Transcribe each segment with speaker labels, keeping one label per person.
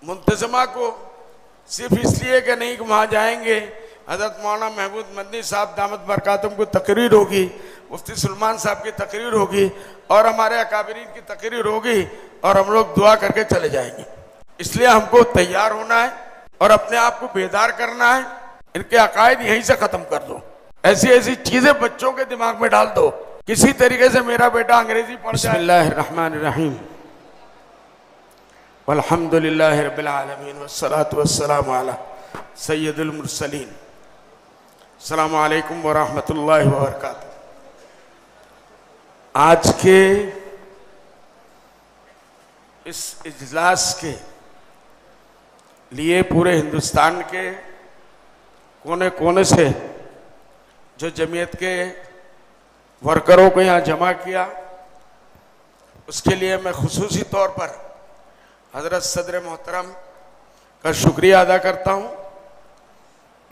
Speaker 1: मुंतजमा को सिर्फ इसलिए कि नहीं कि वहाँ जाएंगे, हज़रत मौलाना महमूद मदनी साहब दामत बरकातुम को तकरीर होगी, मुफ्ती सुलेमान साहब की तकरीर होगी और हमारे अकाबरीन की तकरीर होगी और हम लोग दुआ करके चले जाएंगे। इसलिए हमको तैयार होना है और अपने आप को बेदार करना है। इनके अकायद यहीं से खत्म कर दो, ऐसी ऐसी चीजें बच्चों के दिमाग में डाल दो, किसी तरीके से मेरा बेटा अंग्रेजी पढ़ जाए। बिस्मिल्लाहिर्रहमानिर्रहीम, वल्हम्दुलिल्लाहि रब्बिल आलमीन, वस्सलातु वस्सलामु अला सय्यदुल मुरसलीन। अस्सलामु अलैकुम व रहमतुल्लाहि व बरकातुहू। आज के इस इजलास के लिए पूरे हिंदुस्तान के कोने कोने से जो जमीयत के वर्करों को यहाँ जमा किया, उसके लिए मैं खुसूसी तौर पर हजरत सदर मोहतरम का शुक्रिया अदा करता हूँ।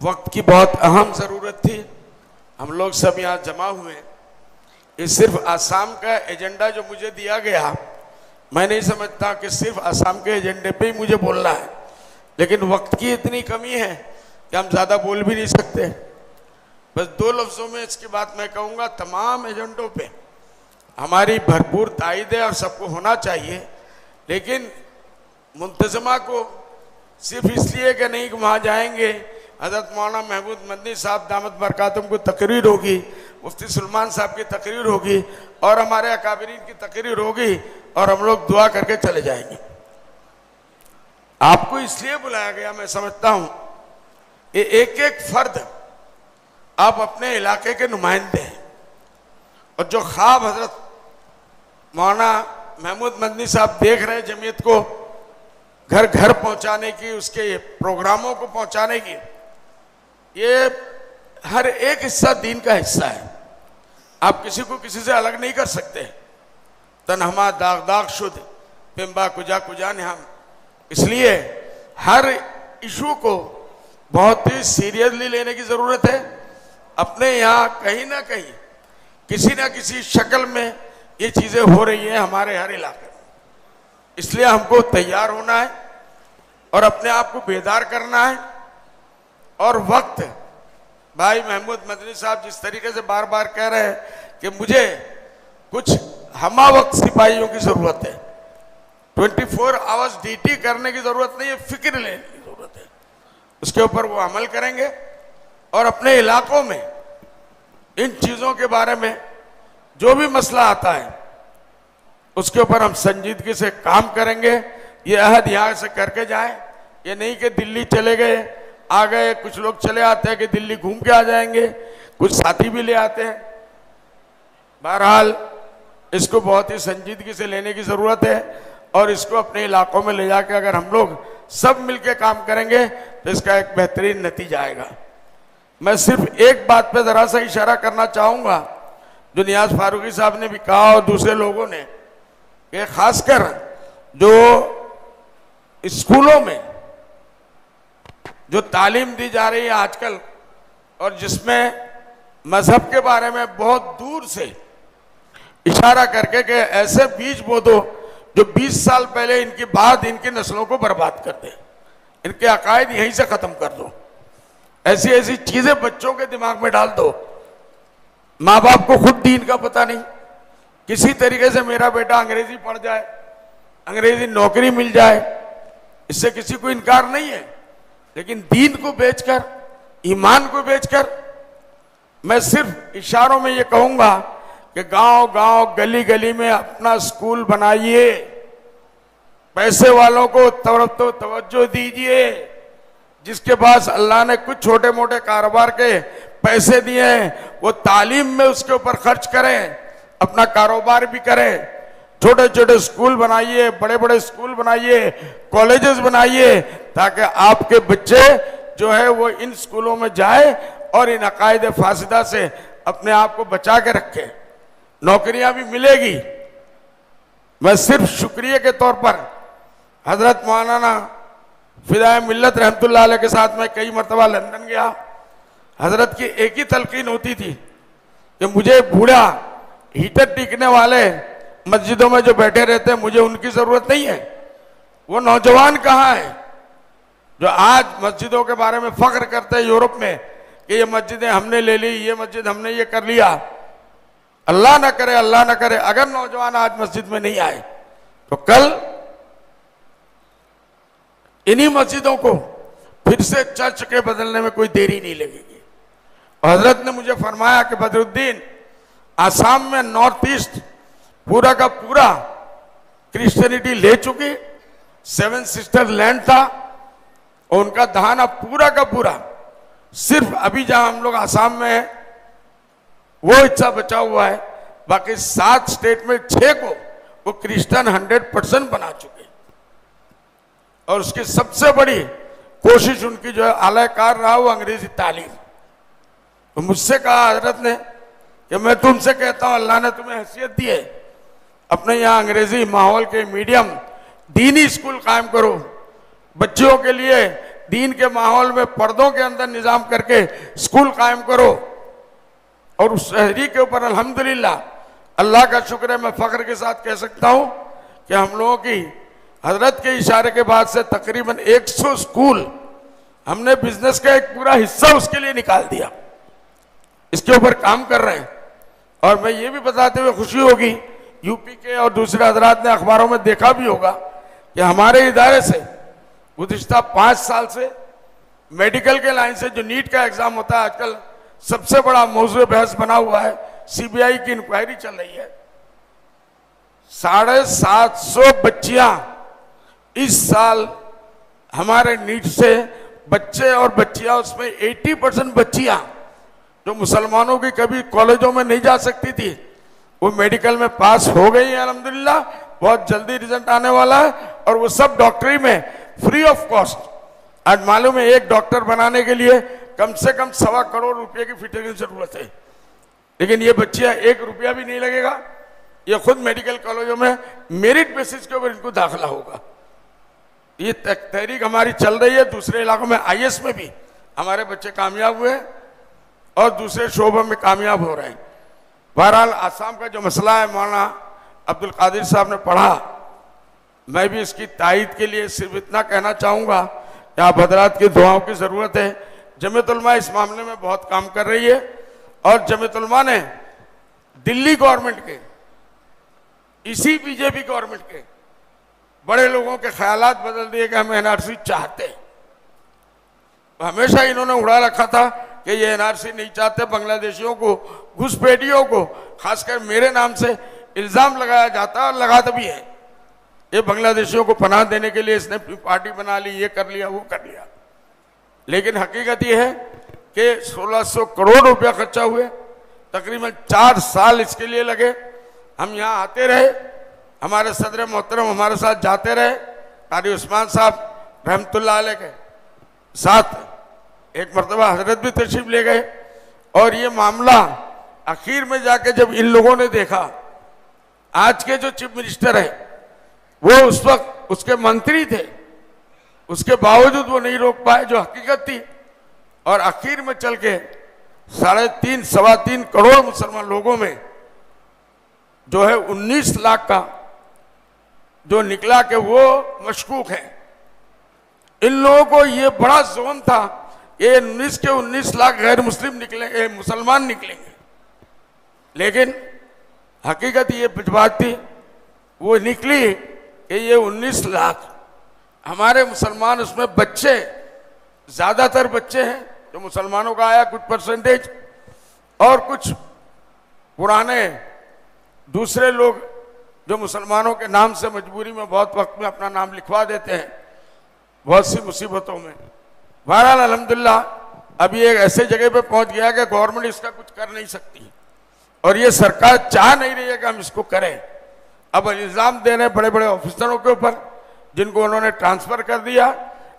Speaker 1: वक्त की बहुत अहम ज़रूरत थी, हम लोग सब यहाँ जमा हुए। ये सिर्फ आसाम का एजेंडा जो मुझे दिया गया, मैं नहीं समझता कि सिर्फ आसाम के एजेंडे पे ही मुझे बोलना है, लेकिन वक्त की इतनी कमी है कि हम ज़्यादा बोल भी नहीं सकते। बस दो लफ्ज़ों में इसकी बात मैं कहूँगा, तमाम एजेंडों पे हमारी भरपूर तायद है और सबको होना चाहिए, लेकिन मुंतजमा को सिर्फ इसलिए कि नहीं कि वहाँ जाएंगे, हज़रत मौलाना महमूद मदनी साहब दामत बरकातुम को तकरीर होगी, मुफ्ती सुलेमान साहब की तकरीर होगी और हमारे अकाबरीन की तकरीर होगी और हम लोग दुआ करके चले जाएंगे। आपको इसलिए बुलाया गया, मैं समझता हूँ ये एक एक फर्द आप अपने इलाके के नुमाइंदे हैं और जो ख्वाब हजरत मौलाना महमूद मदनी साहब देख रहे हैं जमीयत को घर घर पहुंचाने की, उसके प्रोग्रामों को पहुंचाने की, ये हर एक हिस्सा दीन का हिस्सा है। आप किसी को किसी से अलग नहीं कर सकते। तनहमा दाग दाग शुद्ध पिम्बा कुजा कुजा ने हम, इसलिए हर इशू को बहुत ही सीरियसली लेने की ज़रूरत है। अपने यहाँ कहीं ना कहीं किसी ना किसी शक्ल में ये चीज़ें हो रही हैं हमारे हर इलाके में, इसलिए हमको तैयार होना है और अपने आप को बेदार करना है। और वक्त, भाई महमूद मदनी साहब जिस तरीके से बार बार कह रहे हैं कि मुझे कुछ हमा वक्त सिपाहियों की ज़रूरत है, 24 आवर्स ड्यूटी करने की ज़रूरत नहीं है, फिक्र लेने की ज़रूरत है। उसके ऊपर वो अमल करेंगे और अपने इलाकों में इन चीज़ों के बारे में जो भी मसला आता है उसके ऊपर हम संजीदगी से काम करेंगे। ये अहद यहाँ से करके जाएं, ये नहीं कि दिल्ली चले गए आ गए, कुछ लोग चले आते हैं कि दिल्ली घूम के आ जाएंगे, कुछ साथी भी ले आते हैं। बहरहाल इसको बहुत ही संजीदगी से लेने की ज़रूरत है और इसको अपने इलाकों में ले जाकर अगर हम लोग सब मिलके काम करेंगे तो इसका एक बेहतरीन नतीजा आएगा। मैं सिर्फ एक बात पे ज़रा सा इशारा करना चाहूँगा, जो नियाज फारूकी साहब ने भी कहा और दूसरे लोगों ने, कि खासकर जो स्कूलों में जो तालीम दी जा रही है आजकल और जिसमें मजहब के बारे में बहुत दूर से इशारा करके कि ऐसे बीज बो दो जो 20 साल पहले इनकी बाद इनकी नस्लों को बर्बाद कर दे, इनके अकायद यहीं से खत्म कर दो, ऐसी ऐसी चीजें बच्चों के दिमाग में डाल दो। माँ बाप को खुद दीन का पता नहीं, किसी तरीके से मेरा बेटा अंग्रेजी पढ़ जाए, अंग्रेजी नौकरी मिल जाए, इससे किसी को इनकार नहीं है, लेकिन दीन को बेचकर, ईमान को बेचकर, मैं सिर्फ इशारों में ये कहूंगा कि गांव गांव गली गली में अपना स्कूल बनाइए, पैसे वालों को तो तवज्जो दीजिए, जिसके पास अल्लाह ने कुछ छोटे मोटे कारोबार के पैसे दिए हैं वो तालीम में उसके ऊपर खर्च करें, अपना कारोबार भी करें। छोटे छोटे स्कूल बनाइए, बड़े बड़े स्कूल बनाइए, कॉलेजेस बनाइए, ताकि आपके बच्चे जो है वो इन स्कूलों में जाए और इन अकायद फासिदा से अपने आप को बचा के रखें, नौकरियां भी मिलेगी। मैं सिर्फ शुक्रिया के तौर पर हजरत मौलाना फिदाए मिल्लत रहमतुल्लाह अलैह के साथ मैं कई मरतबा लंदन गया। हजरत की एक ही तलकीन होती थी कि मुझे बूढ़ा हीटर टिकने वाले मस्जिदों में जो बैठे रहते हैं मुझे उनकी ज़रूरत नहीं है, वो नौजवान कहाँ है जो आज मस्जिदों के बारे में फख्र करते हैं यूरोप में कि ये मस्जिदें हमने ले ली, ये मस्जिद हमने ये कर लिया। अल्लाह ना करे, अल्लाह ना करे, अगर नौजवान आज मस्जिद में नहीं आए तो कल इन्हीं मस्जिदों को फिर से चर्च के बदलने में कोई देरी नहीं लगेगी। हजरत ने मुझे फरमाया कि बदरुद्दीन, आसाम में नॉर्थ ईस्ट पूरा का पूरा क्रिश्चियनिटी ले चुकी, 7 सिस्टर लैंड था और उनका दहाना पूरा का पूरा सिर्फ अभी जहां हम लोग आसाम में है वो हिस्सा बचा हुआ है, बाकी 7 स्टेट में 6 को वो क्रिश्चियन 100% बना चुके। और उसकी सबसे बड़ी कोशिश उनकी जो है आलाकार रहा वो अंग्रेजी तालीम। तो मुझसे कहा हजरत ने कि मैं तुमसे कहता हूं अल्लाह ने तुम्हें हैसियत दी है, अपने यहाँ अंग्रेजी माहौल के मीडियम दीनी स्कूल कायम करो, बच्चों के लिए दीन के माहौल में पर्दों के अंदर निजाम करके स्कूल कायम करो। और उस शहरी के ऊपर अल्हम्दुलिल्लाह अल्लाह का शुक्र है, मैं फख्र के साथ कह सकता हूं कि हम लोगों की हजरत के इशारे के बाद से तकरीबन 100 स्कूल हमने बिजनेस का एक पूरा हिस्सा उसके लिए निकाल दिया, इसके ऊपर काम कर रहे हैं। और मैं ये भी बताते हुए खुशी होगी, यूपी के और दूसरे हजरात ने अखबारों में देखा भी होगा कि हमारे इदारे से गुज़िश्ता 5 साल से मेडिकल के लाइन से जो नीट का एग्जाम होता है, आजकल सबसे बड़ा मौजूद बहस बना हुआ है, सीबीआई की इंक्वायरी चल रही है। 750 बच्चियां इस साल हमारे नीट से बच्चे और बच्चियां, उसमें 80% बच्चियां जो मुसलमानों की कभी कॉलेजों में नहीं जा सकती थी, वो मेडिकल में पास हो गई है अल्हम्दुलिल्लाह। बहुत जल्दी रिजल्ट आने वाला है और वो सब डॉक्टरी में फ्री ऑफ कॉस्ट। आज मालूम है एक डॉक्टर बनाने के लिए कम से कम 1.25 करोड़ रुपए की फिटरिंग की जरूरत है, लेकिन ये बच्चियां 1 रुपया भी नहीं लगेगा, ये खुद मेडिकल कॉलेजों में मेरिट बेसिस के ऊपर इनको दाखिला होगा। ये तहरीक हमारी चल रही है। दूसरे इलाकों में आईएएस में भी हमारे बच्चे कामयाब हुए और दूसरे शोबों में कामयाब हो रहे हैं। बहरहाल आसाम का जो मसला है, मौलाना अब्दुल कादिर साहब ने पढ़ा, मैं भी इसकी तायद के लिए सिर्फ इतना कहना चाहूँगा कि आप हजरात की दुआओं की ज़रूरत है। जमीयत उलमा इस मामले में बहुत काम कर रही है और जमीयत उलमा ने दिल्ली गवर्नमेंट के, इसी बीजेपी गवर्नमेंट के बड़े लोगों के ख्यालात बदल दिए कि हम एनआरसी चाहते हैं। तो हमेशा इन्होंने उड़ा रखा था कि ये एनआरसी नहीं चाहते, बांग्लादेशियों को, घुसपैठियों को, खासकर मेरे नाम से इल्जाम लगाया जाता है और लगाता भी है। ये बांग्लादेशियों को पनाह देने के लिए इसने पार्टी बना ली, ये कर लिया, वो कर लिया। लेकिन हकीकत ये है कि 1600 करोड़ रुपया खर्चा हुए, तकरीबन 4 साल इसके लिए लगे। हम यहाँ आते रहे, हमारे सदर मोहतरम हमारे साथ जाते रहे, कारी उस्मान साहब रहमतुल्लाह अलैह के साथ एक मरतबा हजरत भी तशरीफ ले गए। और ये मामला आखिर में जाके जब इन लोगों ने देखा, आज के जो चीफ मिनिस्टर है वो उस वक्त उसके मंत्री थे, उसके बावजूद वो नहीं रोक पाए जो हकीकत थी। और आखिर में चल के 3.5 सवा 3 करोड़ मुसलमान लोगों में जो है 19 लाख का जो निकला कि वो मशकूक है। इन लोगों को ये बड़ा जोन था, ये 19 के 19 लाख गैर मुस्लिम निकलेंगे, मुसलमान निकलेंगे। लेकिन हकीकत ये बात थी, वो निकली कि ये 19 लाख हमारे मुसलमान, उसमें बच्चे, ज्यादातर बच्चे हैं जो मुसलमानों का आया, कुछ परसेंटेज, और कुछ पुराने दूसरे लोग जो मुसलमानों के नाम से मजबूरी में बहुत वक्त में अपना नाम लिखवा देते हैं बहुत सी मुसीबतों में। बहरहाल अल्हम्दुलिल्लाह अभी एक ऐसे जगह पे पहुंच गया कि गवर्नमेंट इसका कुछ कर नहीं सकती और ये सरकार चाह नहीं रही है कि हम इसको करें। अब इल्जाम दे रहे बड़े बड़े ऑफिसरों के ऊपर जिनको उन्होंने ट्रांसफर कर दिया।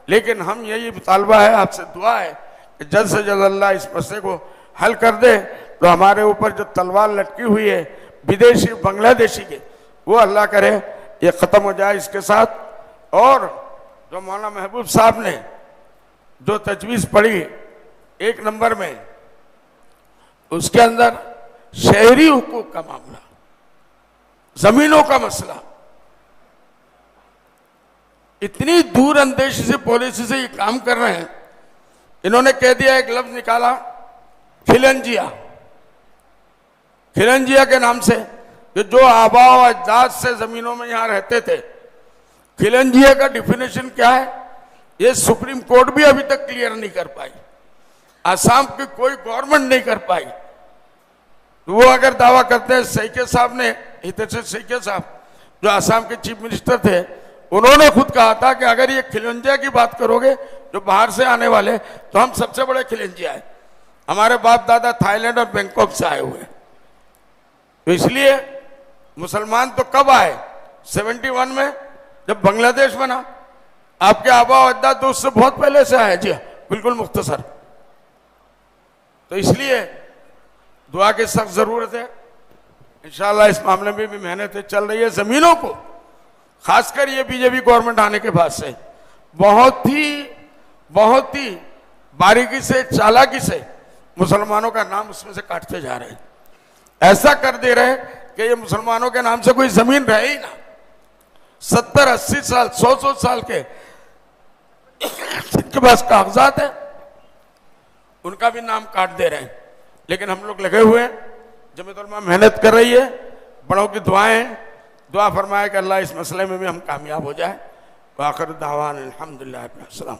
Speaker 1: लेकिन हम यही मुतालबा है, आपसे दुआ है कि जल्द से जल्द अल्लाह इस मसले को हल कर दे, तो हमारे ऊपर जो तलवार लटकी हुई है विदेशी बांग्लादेशी के, वो अल्लाह करे ये ख़त्म हो जाए इसके साथ। और जो मौलाना महबूब साहब ने जो तजवीज़ पढ़ी 1 नंबर में, उसके अंदर शहरी हुकूक का मामला, जमीनों का मसला, इतनी दूर अंदेशी से पॉलिसी से ये काम कर रहे हैं। इन्होंने कह दिया, एक लफ्ज निकाला खिलंजिया, खिलंजिया के नाम से, कि जो आबा और अजदाद से जमीनों में यहां रहते थे। खिलंजिया का डिफिनेशन क्या है, ये सुप्रीम कोर्ट भी अभी तक क्लियर नहीं कर पाई, असम की कोई गवर्नमेंट नहीं कर पाई। वो अगर दावा करते हैं, सैके साहब ने, हितेश सैके साहब जो असम के चीफ मिनिस्टर थे, उन्होंने खुद कहा था कि अगर ये खिलंजिया की बात करोगे जो बाहर से आने वाले, तो हम सबसे बड़े खिलंजिया है, हमारे बाप दादा थाईलैंड और बैंकॉक से आए हुए हैं। तो इसलिए मुसलमान तो कब आए, 71 में जब बांग्लादेश बना। आपके आबा और अजदाद तो उससे बहुत पहले से आए। जी बिल्कुल मुख्तसर। तो इसलिए दुआ की सख्त जरूरत है। इंशाल्लाह इस मामले में भी मेहनत चल रही है। जमीनों को खासकर ये बीजेपी गवर्नमेंट आने के बाद से बहुत ही बारीकी से, चालाकी से मुसलमानों का नाम उसमें से काटते जा रहे हैं। ऐसा कर दे रहे हैं कि ये मुसलमानों के नाम से कोई जमीन रहे ही ना। 70-80 साल, 100 साल के जिनके पास कागजात है, उनका भी नाम काट दे रहे हैं। लेकिन हम लोग लगे हुए हैं, जमीयत उलमा मेहनत कर रही है, बड़ों की दुआएं, दुआ फरमाए कि अल्लाह इस मसले में भी हम कामयाब हो जाए। आखिर दावान अल्हम्दुलिल्लाह।